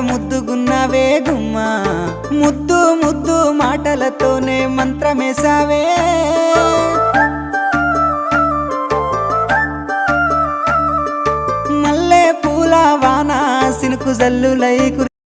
ముద్దుగున్నావే గుమ్మా ముద్దు ముద్దు మాటలతోనే మంత్రమేసావే మల్లె పూల వాన సినుకు జల్లులై